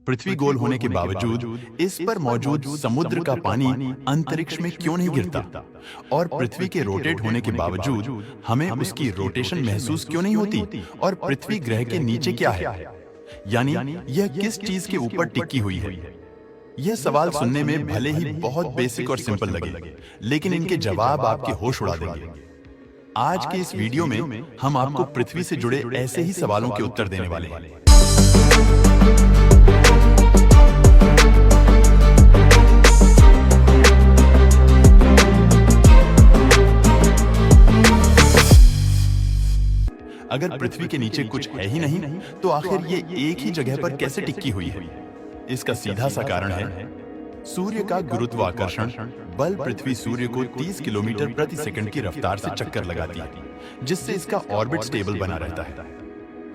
पृथ्वी गोल होने के बावजूद इस पर मौजूद समुद्र का पानी अंतरिक्ष में क्यों नहीं गिरता? और पृथ्वी के रोटेट होने के बावजूद हमें उसकी रोटेशन महसूस क्यों नहीं होती? और पृथ्वी ग्रह के नीचे क्या है? यानी यह किस चीज के ऊपर टिकी हुई है? यह सवाल सुनने में भले ही बहुत बेसिक और सिंपल लगे, लेकिन इनके जवाब आपके होश उड़ा देंगे। आज के इस वीडियो में हम आपको पृथ्वी से जुड़े ऐसे ही सवालों के उत्तर देने वाले हैं। अगर पृथ्वी के नीचे कुछ है ही नहीं, तो आखिर ये एक ही जगह पर कैसे टिकी हुई है? इसका सीधा सा कारण है सूर्य का गुरुत्वाकर्षण बल। पृथ्वी सूर्य को 30 किलोमीटर प्रति सेकंड की रफ्तार से चक्कर लगाती है, जिससे इसका ऑर्बिट स्टेबल बना रहता है।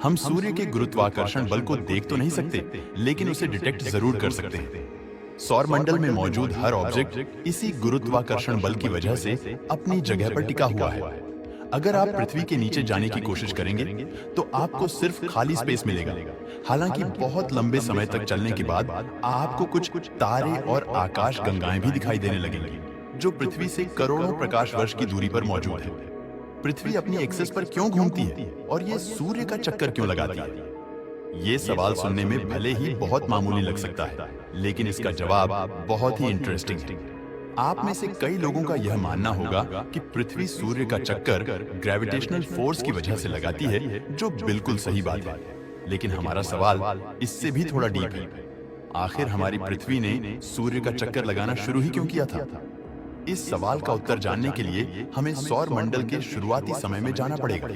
हम सूर्य के गुरुत्वाकर्षण बल को देख तो नहीं सकते, लेकिन उसे डिटेक्ट जरूर कर सकते हैं। सौर मंडल में मौजूद हर ऑब्जेक्ट इसी गुरुत्वाकर्षण बल की वजह से अपनी जगह पर टिका हुआ है। अगर आप पृथ्वी के नीचे जाने की कोशिश करेंगे, तो आपको सिर्फ खाली स्पेस मिलेगा। हालांकि बहुत लंबे समय तक चलने के बाद आपको कुछ तारे और आकाश गंगाएं भी दिखाई देने लगेंगी, जो पृथ्वी से करोड़ों प्रकाश वर्ष की दूरी पर मौजूद है। पृथ्वी अपनी एक्सिस पर क्यों घूमती है और ये सूर्य का चक्कर क्यों लगाती है? ये सवाल सुनने में भले ही बहुत मामूली लग सकता है, लेकिन इसका जवाब बहुत ही इंटरेस्टिंग है। आप में से कई लोगों का यह मानना होगा कि पृथ्वी सूर्य का चक्कर ग्रेविटेशनल फोर्स की वजह से लगाती है, जो बिल्कुल सही बात है। लेकिन हमारा सवाल इससे भी थोड़ा डीप है। आखिर हमारी पृथ्वी ने सूर्य का चक्कर लगाना शुरू ही क्यों किया था? इस सवाल का उत्तर जानने के लिए हमें सौर मंडल के शुरुआती समय में जाना पड़ेगा,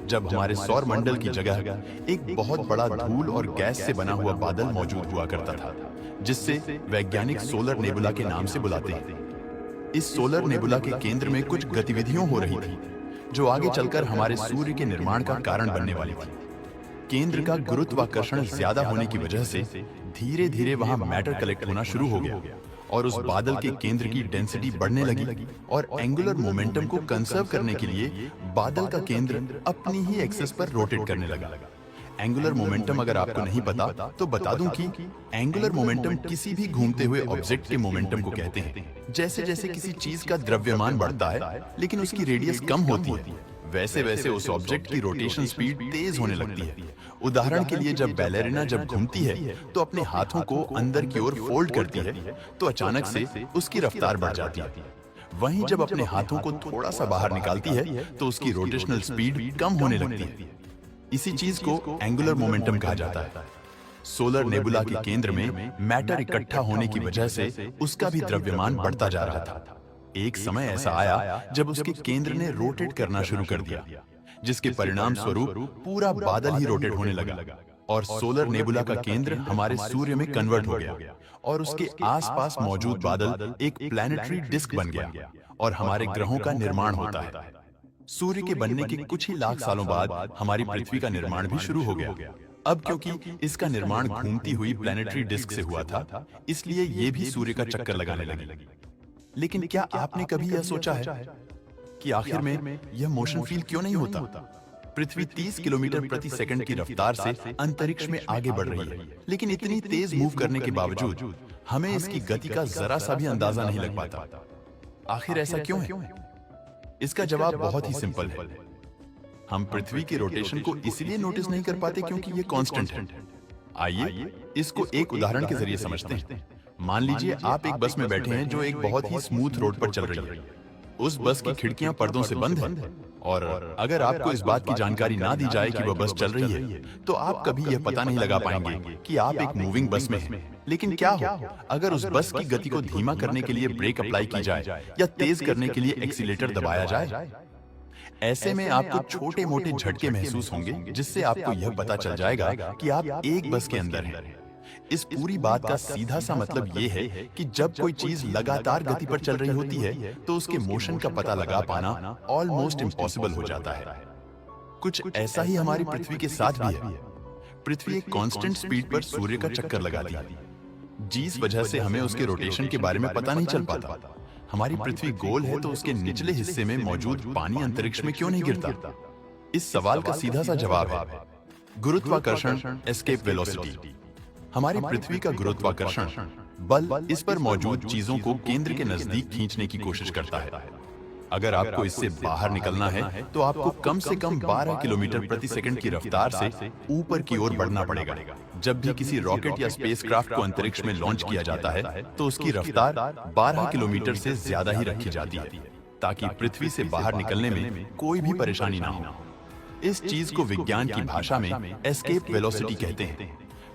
जब हमारे सौर मंडल की जगह एक बहुत बड़ा धूल और गैस से बना हुआ बादल मौजूद हुआ करता था, जिससे वैज्ञानिक सोलर नेबुला के नाम से बुलाते हैं। इस सोलर नेबुला के केंद्र में कुछ गतिविधियां हो रही थी, जो आगे चलकर हमारे सूर्य के निर्माण का कारण बनने वाली थी। केंद्र का गुरुत्वाकर्षण ज्यादा होने की वजह से धीरे धीरे वहां मैटर कलेक्ट होना शुरू हो गया, और उस बादल के केंद्र की डेंसिटी बढ़ने लगी, और एंगुलर मोमेंटम को कंजर्व करने के लिए बादल का केंद्र अपनी ही एक्सिस पर रोटेट करने लगा। एंगुलर मोमेंटम अगर आपको नहीं पता, तो बता दूं कि एंगुलर मोमेंटम किसी भी घूमते हुए ऑब्जेक्ट के मोमेंटम को कहते हैं। जैसे जैसे किसी चीज का द्रव्यमान बढ़ता है, लेकिन उसकी रेडियस कम होती है, वैसे वैसे उस ऑब्जेक्ट की रोटेशन स्पीड तेज होने लगती है। उदाहरण के लिए, जब बैलेरिना जब घूमती है तो अपने हाथों को अंदर की ओर फोल्ड करती है, तो अचानक से उसकी रफ्तार बढ़ जाती है। वहीं जब अपने हाथों को थोड़ा सा बाहर निकालती है, तो उसकी रोटेशनल स्पीड कम होने लगती है। इसी चीज को एंगुलर मोमेंटम कहा जाता है। सोलर नेबुला के केंद्र में मैटर इकट्ठा होने की वजह से उसका भी द्रव्यमान बढ़ता जा रहा था। एक समय ऐसा आया जब उसके केंद्र ने रोटेट करना शुरू कर दिया, जिसके परिणाम स्वरूप पूरा बादल ही रोटेट होने लगा, और सोलर नेबुला का केंद्र हमारे सूर्य में कन्वर्ट हो गया, और उसके आसपास मौजूद बादल एक प्लैनेटरी डिस्क बन गया, और हमारे ग्रहों का निर्माण होता है। सूर्य के बनने के कुछ ही लाख सालों बाद हमारी पृथ्वी का निर्माण भी शुरू हो गया। अब क्योंकि इसका निर्माण घूमती हुई प्लैनेटरी डिस्क से हुआ था, इसलिए ये भी सूर्य का चक्कर लगाने लगी। लेकिन क्या आपने कभी यह सोचा है कि आखिर में यह मोशन फील क्यों नहीं होता? पृथ्वी 30 किलोमीटर प्रति सेकंड की रफ्तार से अंतरिक्ष में आगे बढ़ रही है, लेकिन इतनी तेज मूव करने के बावजूद हमें इसकी गति का जरा सा भी अंदाजा नहीं लग पाता। आखिर ऐसा क्यों है? इसका जवाब बहुत ही सिंपल है। हम पृथ्वी के रोटेशन को इसलिए नोटिस नहीं कर पाते क्योंकि ये कांस्टेंट है। आइए इसको एक उदाहरण के जरिए समझते हैं। मान लीजिए आप एक बस में बैठे हैं जो एक बहुत ही स्मूथ रोड पर चल रही है। उस बस की खिड़कियां पर्दों से बंद हैं, और अगर आपको इस बात की जानकारी ना दी जाए कि वह बस चल रही है, तो आप कभी यह पता नहीं लगा पाएंगे कि आप एक मूविंग बस में हैं। लेकिन क्या हो अगर उस बस की गति को धीमा करने के लिए ब्रेक अप्लाई की जाए या तेज करने के लिए एक्सीलेटर दबाया जाए? ऐसे में आपको छोटे मोटे झटके महसूस होंगे, जिससे आपको यह पता चल जाएगा कि आप एक बस के अंदर हैं। इस पूरी बात का सीधा सा मतलब ये है कि जब कोई चीज लगातार गति पर चल रही होती है, तो उसके मोशन का पता लगा पाना ऑलमोस्ट इम्पॉसिबल हो जाता है। कुछ ऐसा ही हमारी पृथ्वी के साथ भी है। पृथ्वी एक कांस्टेंट स्पीड पर सूर्य का चक्कर लगाती है, जिस वजह से हमें उसके रोटेशन के बारे में पता नहीं चल पाता। हमारी पृथ्वी गोल है, तो उसके निचले हिस्से में मौजूद पानी अंतरिक्ष में क्यों नहीं गिरता? इस सवाल का सीधा सा जवाब है गुरुत्वाकर्षण एस्केप वेलोसिटी। हमारी पृथ्वी का गुरुत्वाकर्षण बल इस पर मौजूद चीजों को केंद्र के नजदीक खींचने की कोशिश करता है। अगर आपको इससे बाहर निकलना है तो आपको कम से कम 12 किलोमीटर प्रति सेकंड की रफ्तार से ऊपर की ओर बढ़ना पड़ेगा। जब भी किसी रॉकेट या स्पेसक्राफ्ट को अंतरिक्ष में लॉन्च किया जाता है तो उसकी रफ्तार 12 किलोमीटर से ज्यादा ही रखी जाती है, ताकि पृथ्वी से बाहर निकलने में कोई भी परेशानी ना हो। इस चीज को विज्ञान की भाषा में एस्केप वेलोसिटी कहते हैं।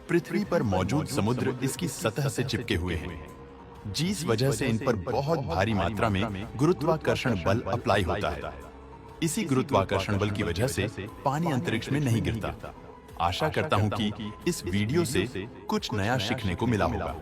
पृथ्वी पर मौजूद समुद्र इसकी सतह से चिपके हुए हैं, जिस वजह से इन पर बहुत भारी मात्रा में गुरुत्वाकर्षण बल अप्लाई होता है। इसी गुरुत्वाकर्षण बल की वजह से पानी अंतरिक्ष में नहीं गिरता। आशा करता हूं कि इस वीडियो से कुछ नया सीखने को मिला होगा।